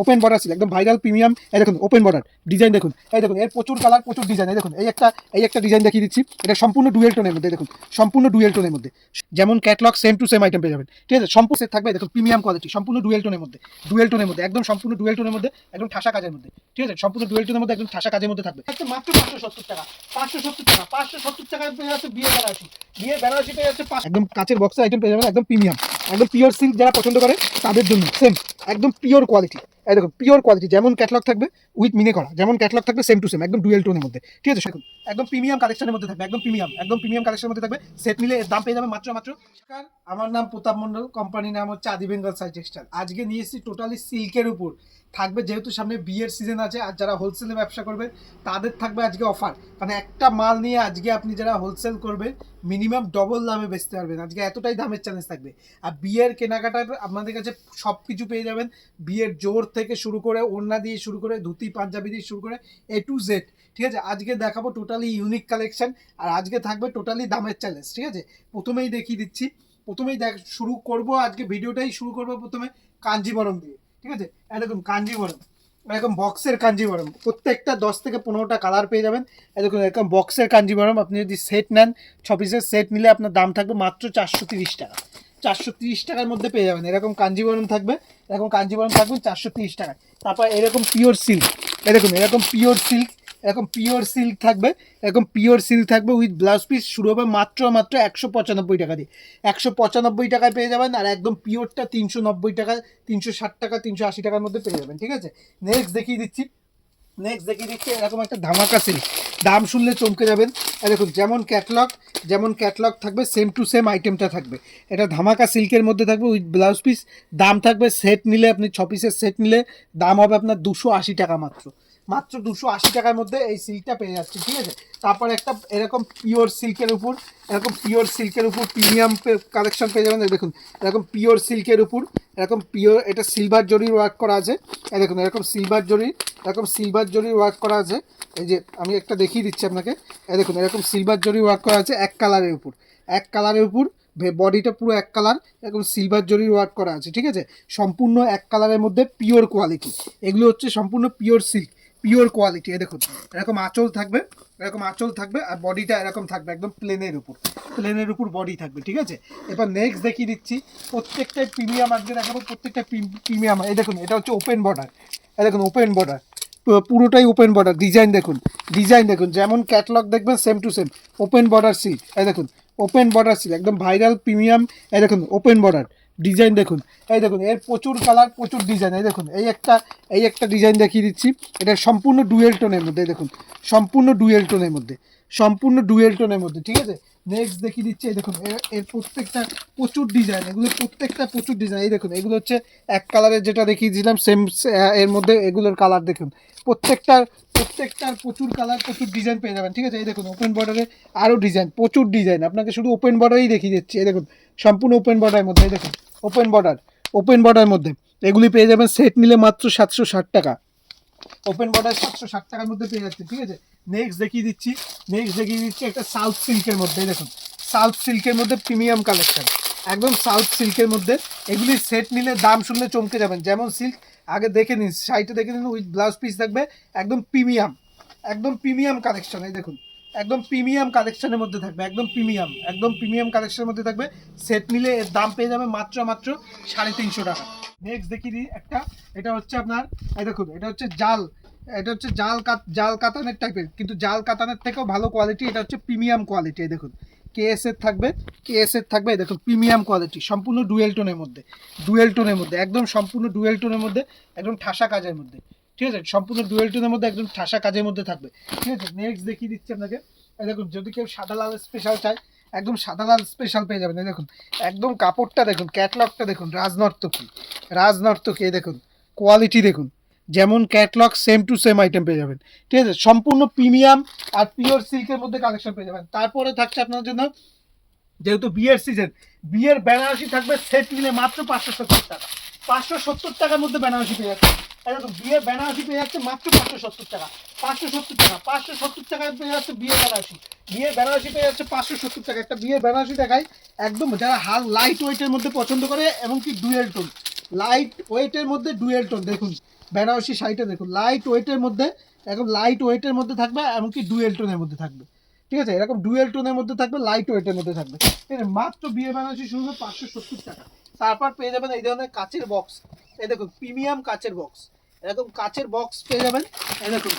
Open border silk, একদম viral premium. এই দেখুন ওপেন বর্ডার ডিজাইন দেখুন, এই দেখুন এর প্রচুর কালার প্রচুর ডিজাইন। এই দেখুন এই একটা ডিজাইন দেখিয়ে দিচ্ছি, এটা সম্পূর্ণ ডুয়েল টোনের মধ্যে। দেখুন সম্পূর্ণ ডুয়েল টোনের মধ্যে, যেমন catalogue same to same item পেয়ে যাবেন, ঠিক আছে। সম্পূর্ণ সেট থাকবে, দেখুন প্রিমিয়াম কোয়ালিটি, সম্পূর্ণ ডুয়েল টোনের মধ্যে, একদম সম্পূর্ণ ডুয়েল টোনের মধ্যে, একদম ঠাসা কাজের মধ্যে, ঠিক আছে। সম্পূর্ণ ডুয়েল টোনের মধ্যে একদম ঠাসা কাজের মধ্যে থাকবে, মাত্র 570 টাকা। 570 টাকায় পেয়ে যাচ্ছে বিয়ে বেনারসি পেয়ে যাচ্ছে একদম কাচের বক্সের আইটেম পেয়ে যাবেন, একদম প্রিমিয়াম, একদম পিওর সিল্ক। যারা পছন্দ করে তাদের জন্য সেম একদম পিওর কোয়ালিটি। এই দেখুন পিওর কোয়ালিটি, যেমন ক্যাটলগ থাকবে উইথ মিনে করা, যেমন ক্যাটলগ থাকবে সেম টু সেম, একদম ডুয়েল টোনের মধ্যে, ঠিক আছে। দেখুন একদম প্রিমিয়াম কালেকশনের মধ্যে থাকবে, একদম প্রিমিয়াম কালেকশনের মধ্যে থাকবে। সেট নিলে এর দাম পেয়ে যাবে মাত্র। আমার নাম প্রতাপ মণ্ডল, কোম্পানির নাম হচ্ছে আদি বেঙ্গল শাড়ি টেক্সটাইল। আজকে নিয়ে এসেছি টোটালি সিল্কের উপর থাকবে, যেহেতু সামনে বিয়ের সিজন আছে, আর যারা হোলসেলে ব্যবসা করবে তাদের থাকবে আজকে অফার। মানে একটা মাল নিয়ে আজকে আপনি যারা হোলসেল করবেন মিনিমাম ডবল দামে বেচতে পারবেন, আজকে এতটাই দামের চ্যালেঞ্জ থাকবে। আর বিয়ের কেনাকাটার আপনাদের কাছে সব কিছু পেয়ে যাবেন, বিয়ের জোর থেকে শুরু করে ওড়না দিয়ে শুরু করে ধুতি পাঞ্জাবি দিয়ে শুরু করে A to Z, ঠিক আছে। আজকে দেখাবো টোটালি ইউনিক কালেকশন, আর আজকে থাকবে টোটালি দামের চ্যালেঞ্জ, ঠিক আছে। প্রথমেই দেখিয়ে দিচ্ছি, শুরু করব আজকে ভিডিওটাই শুরু করব প্রথমে কাঞ্জিবরম দিয়ে, ঠিক আছে। এরকম কাঞ্জিবরম, এরকম বক্সের কাঞ্জিবরম, প্রত্যেকটা 10 থেকে 15টা কালার পেয়ে যাবেন। এরকম এরকম বক্সের কাঞ্জিবরম, আপনি যদি সেট নেন 6 পিসের সেট নিলে আপনার দাম থাকবে মাত্র 430 টাকা। 430 টাকার মধ্যে পেয়ে যাবেন এরকম কাঞ্জিবরম থাকবে, 430 টাকায়। তারপর এরকম পিওর সিল্ক, এরকম পিওর সিল্ক থাকবে উইথ ব্লাউজ পিস, শুরু হবে মাত্র 195 টাকা দিয়ে। 195 টাকায় পেয়ে যাবেন, আর একদম পিওরটা 390 টাকা, 360 টাকা, 380 টাকার মধ্যে পেয়ে যাবেন, ঠিক আছে। নেক্সট দেখিয়ে দিচ্ছি এরকম একটা ধামাকা সিল্ক, দাম শুনলে চমকে যাবেন। দেখুন যেমন ক্যাটলগ থাকবে সেম টু সেম আইটেমটা থাকবে। এটা ধামাকা সিল্কের মধ্যে থাকবে উইথ ব্লাউজ পিস, দাম থাকবে সেট নিলে, আপনি 6 পিসের সেট নিলে দাম হবে আপনার 280 টাকা, মাত্র 280 টাকার মধ্যে এই সিল্কটা পেয়ে যাচ্ছে, ঠিক আছে। তারপর একটা এরকম পিওর সিল্কের উপর প্রিমিয়াম কালেকশন পেয়ে যাবেন। দেখুন এরকম পিওর সিল্কের উপর এটা সিলভার জরির ওয়ার্ক করা আছে। দেখুন এরকম সিলভার জরির ওয়ার্ক করা আছে। এই যে আমি একটা দেখিয়ে দিচ্ছি আপনাকে, দেখুন এরকম সিলভার জরি ওয়ার্ক করা আছে এক কালারের উপর বডিটা পুরো এক কালার, এরকম সিলভার জরির ওয়ার্ক করা আছে, ঠিক আছে। সম্পূর্ণ এক কালারের মধ্যে পিওর কোয়ালিটি, এগুলো হচ্ছে সম্পূর্ণ পিওর সিল্ক, পিওর কোয়ালিটি। দেখুন এরকম আঁচল থাকবে আর বডিটা এরকম থাকবে, একদম প্লেনের উপর বডি থাকবে, ঠিক আছে। এবার নেক্সট দেখিয়ে দিচ্ছি, প্রত্যেকটাই প্রিমিয়াম আজকে দেখাবো, প্রত্যেকটা প্রিমিয়াম। এই দেখুন এটা হচ্ছে ওপেন বর্ডার, পুরোটাই ওপেন বর্ডার। ডিজাইন দেখুন যেমন ক্যাটলগ দেখবেন same to same open border silk. দেখুন ওপেন বর্ডার সিল্ক, একদম ভাইরাল প্রিমিয়াম। দেখুন ওপেন বর্ডার ডিজাইন দেখুন, দেখুন এর প্রচুর কালার প্রচুর ডিজাইন। দেখুন এই একটা ডিজাইন দেখিয়ে দিচ্ছি, এটা সম্পূর্ণ ডুয়েল টোনের মধ্যে। দেখুন সম্পূর্ণ ডুয়েল টোনের মধ্যে, ঠিক আছে। নেক্সট দেখিয়ে দিচ্ছি, দেখুন এর প্রত্যেকটা প্রচুর ডিজাইন, প্রচুর ডিজাইন। এই দেখুন এগুলো হচ্ছে এক কালারের, যেটা দেখিয়েছিলাম সেম এর মধ্যে এগুলোর কালার দেখুন, প্রত্যেকটার প্রচুর কালার প্রচুর ডিজাইন পেয়ে যাবেন, ঠিক আছে। এই দেখুন ওপেন বর্ডারে আরও ডিজাইন, প্রচুর ডিজাইন, আপনাকে শুধু ওপেন বর্ডারই দেখিয়ে দিচ্ছি। এই দেখুন সম্পূর্ণ ওপেন বর্ডারের মধ্যে, এই দেখুন ওপেন বর্ডারের মধ্যে এগুলি পেয়ে যাবেন সেট নিলে মাত্র 760 টাকা। ওপেন বর্ডার 760 টাকার মধ্যে পেয়ে যাচ্ছে, ঠিক আছে। নেক্সট দেখিয়ে দিচ্ছি একটা সাউথ সিল্কের মধ্যে। দেখুন সাউথ সিল্কের মধ্যে প্রিমিয়াম কালেকশন, একদম সাউথ সিল্কের মধ্যে। এগুলি সেট নিলে দাম শুনলে চমকে যাবেন, যেমন সিল্ক আগে দেখে নিন, সাইটে দেখে নিন, উইথ ব্লাউজ পিস থাকবে, একদম প্রিমিয়াম কালেকশন। এই দেখুন একদম প্রিমিয়াম কালেকশনের মধ্যে থাকবে, একদম প্রিমিয়াম কালেকশনের মধ্যে থাকবে। সেট নিলে এর দাম পেয়ে যাবে মাত্র 350 টাকা। নেক্সট দেখিয়ে দিই একটা, এটা হচ্ছে আপনার, এই দেখুন এটা হচ্ছে জাল কাতানের টাইপের, কিন্তু জাল কাতানের থেকেও ভালো কোয়ালিটি, এটা হচ্ছে প্রিমিয়াম কোয়ালিটি। এই দেখুন কেএস এর থাকবে, দেখুন প্রিমিয়াম কোয়ালিটি, সম্পূর্ণ ডুয়েল টোনের মধ্যে, একদম সম্পূর্ণ ডুয়েল টোনের মধ্যে, একদম ঠাসা কাজের মধ্যে, ঠিক আছে। সম্পূর্ণ ডুয়েল টোনের মধ্যে একদম ঠাসা কাজের মধ্যে থাকবে, ঠিক আছে। নেক্সট দেখিয়ে দিচ্ছি আপনাকে, এই দেখুন যদি কেউ সাদা লাল স্পেশাল চায়, একদম সাদা লাল স্পেশাল পেয়ে যাবেন। দেখুন একদম কাপড়টা দেখুন, ক্যাটলগটা দেখুন, রাজনর্তকী। দেখুন কোয়ালিটি দেখুন, যেমন catalogue same to same item পেয়ে যাবেন, ঠিক আছে। সম্পূর্ণ প্রিমিয়াম আর পিওর সিল্কের মধ্যে কালেকশন পেয়ে যাবেন। তারপরে থাকছে আপনার জন্য, যেহেতু বিয়ের সিজন, বিয়ের বেনারসি থাকবে সেট নিলে মাত্র 570 টাকা। 570 টাকার মধ্যে বেনারসি পেয়ে যাচ্ছে। একদম বিয়ের বেনারসি পেয়ে যাচ্ছে মাত্র 570 টাকা। 570 টাকায় পেয়ে যাচ্ছে বিয়ের বেনারসি পেয়ে যাচ্ছে 570 টাকা। একটা বিয়ের বেনারসি দেখাই, একদম যারা লাইট ওয়েটের মধ্যে পছন্দ করে, এবং কি ডুয়েল টোন, লাইট ওয়েটের মধ্যে ডুয়েল টোন। দেখুন বেনারসি শাড়িটা দেখুন লাইট ওয়েটের মধ্যে, একদম লাইট ওয়েটের মধ্যে থাকবে, এমনকি ডুয়েল টোনের মধ্যে থাকবে। ঠিক আছে, এরকম ডুয়েল টোনের মধ্যে থাকবে, লাইট ওয়েটের মধ্যে থাকবে। ঠিক আছে, মাত্র বিয়ে বেনারসি শুরু হবে 570 টাকা। তারপর পেয়ে যাবেন এই ধরনের কাচের বক্স, এই দেখুন প্রিমিয়াম কাচের বক্স, এরকম কাচের বক্স পেয়ে যাবেন। এই দেখুন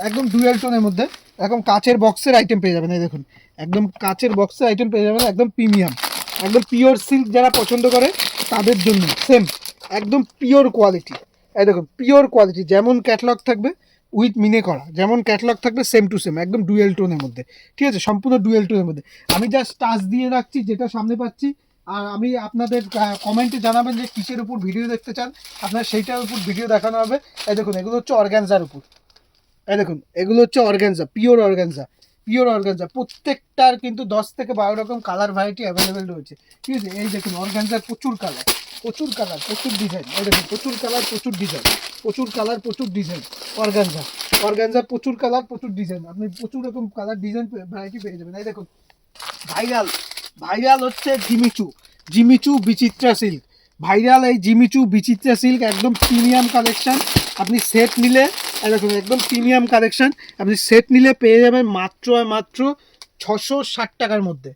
একদম ডুয়েল টোনের মধ্যে এরকম কাচের বক্সের আইটেম পেয়ে যাবেন। এই দেখুন একদম কাচের বক্সের আইটেম পেয়ে যাবেন, একদম প্রিমিয়াম, একদম পিওর সিল্ক যারা পছন্দ করে তাদের জন্য সেম একদম পিওর কোয়ালিটি। এই দেখুন পিওর কোয়ালিটি, যেমন ক্যাটলগ থাকবে উইথ মিনে করা, যেমন ক্যাটলগ থাকবে সেম টু সেম, একদম ডুয়েল টোনের মধ্যে। ঠিক আছে, সম্পূর্ণ ডুয়েল টোনের মধ্যে। আমি জাস্ট টাচ দিয়ে রাখছি যেটা সামনে পাচ্ছি, আর আমি আপনাদের কমেন্টে জানাবেন যে কিসের উপর ভিডিও দেখতে চান, আপনার সেইটার উপর ভিডিও দেখানো হবে। এই দেখুন এগুলো হচ্ছে অর্গানজার উপর, এই দেখুন এগুলো হচ্ছে organza, pure organza, pure organza. প্রত্যেকটার কিন্তু 10 থেকে 12 রকম কালার ভ্যারাইটি অ্যাভেলেবেল রয়েছে। ঠিক আছে, এই দেখুন অর্গানজার প্রচুর কালার, প্রচুর কালার, প্রচুর ডিজাইন। এই দেখুন প্রচুর কালার, প্রচুর ডিজাইন, প্রচুর কালার, প্রচুর ডিজাইন। অর্গানজা, অর্গানজা প্রচুর কালার, প্রচুর ডিজাইন, আপনি প্রচুর রকম কালার ডিজাইন ভ্যারাইটি পেয়ে যাবেন। এই দেখুন ভাইরাল, ভাইরাল হচ্ছে জিমিচু, জিমিচু বিচিত্রা সিল্ক। ভাইরাল এই জিমিচু বিচিত্রা সিল্ক একদম প্রিমিয়াম কালেকশন। আপনি সেট নিলে দেখুন একদম প্রিমিয়াম কালেকশন, আপনি সেট নিলে পেয়ে যাবেন মাত্র মাত্র 660 টাকার মধ্যে।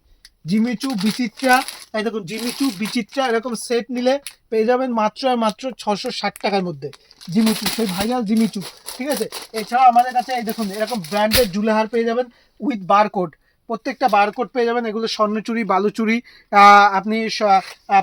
জিমিচু বিচিত্রা, এই দেখুন জিমিচু বিচিত্রা এরকম সেট নিলে পেয়ে যাবেন মাত্র মাত্র 660 টাকার মধ্যে। জিমিচু, সেই ভাইরাল জিমিচু। ঠিক আছে, এছাড়াও আমাদের কাছে এই দেখুন এরকম ব্র্যান্ডেড জুলেহার পেয়ে যাবেন উইথ বারকোড, প্রত্যেকটা বারকোড পেয়ে যাবেন। এগুলো স্বর্ণচুরি, বালুচুরি, আপনি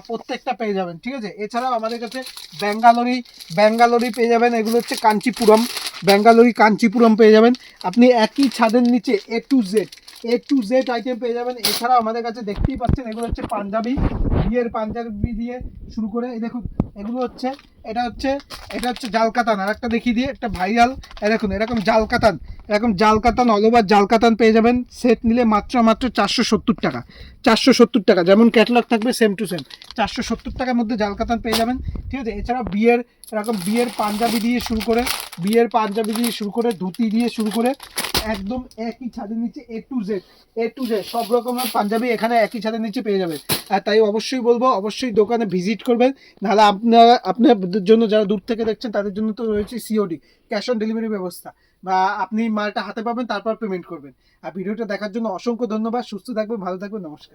প্রত্যেকটা পেয়ে যাবেন। ঠিক আছে, এছাড়াও আমাদের কাছে ব্যাঙ্গালোরি, ব্যাঙ্গালোরি পেয়ে যাবেন। এগুলো হচ্ছে কাঞ্চিপুরম, ব্যাঙ্গালোরি কাঞ্চিপুরম পেয়ে যাবেন। আপনি একই ছাদের নিচে এ to Z, A to Z item পেয়ে যাবেন। এছাড়াও আমাদের কাছে দেখতেই পাচ্ছেন এগুলো হচ্ছে পাঞ্জাবি, বিয়ের পাঞ্জাবি দিয়ে শুরু করে এই দেখুন এগুলো হচ্ছে, এটা হচ্ছে, এটা হচ্ছে জাল কাতান। আর একটা দেখিয়ে দিয়ে একটা ভাইরাল, দেখুন এরকম জাল কাতান, এরকম জাল কাতান, অল ওভার জাল কাতান পেয়ে যাবেন। সেট নিলে মাত্র মাত্র 470 টাকা, 470 টাকা, যেমন ক্যাটলগ থাকবে সেম টু সেম 470 টাকার মধ্যে জাল কাতান পেয়ে যাবেন। ঠিক আছে, এছাড়া বিয়ের এরকম বিয়ের পাঞ্জাবি দিয়ে শুরু করে, বিয়ের পাঞ্জাবি দিয়ে শুরু করে, ধুতি দিয়ে শুরু করে, একদম একই ছাদের নিচে এ to Z, A to Z সব রকমের পাঞ্জাবি এখানে একই ছাদের নিচে পেয়ে যাবেন। আর তাই অবশ্যই বলবো অবশ্যই দোকানে ভিজিট করবেন, নাহলে আপনারা আপনাদের জন্য যারা দূর থেকে দেখছেন তাদের জন্য তো রয়েছে সিওডি, ক্যাশ অন ডেলিভারি ব্যবস্থা, বা আপনি মালটা হাতে পাবেন তারপর পেমেন্ট করবেন। আর ভিডিওটা দেখার জন্য অসংখ্য ধন্যবাদ। সুস্থ থাকবেন, ভালো থাকবেন, নমস্কার।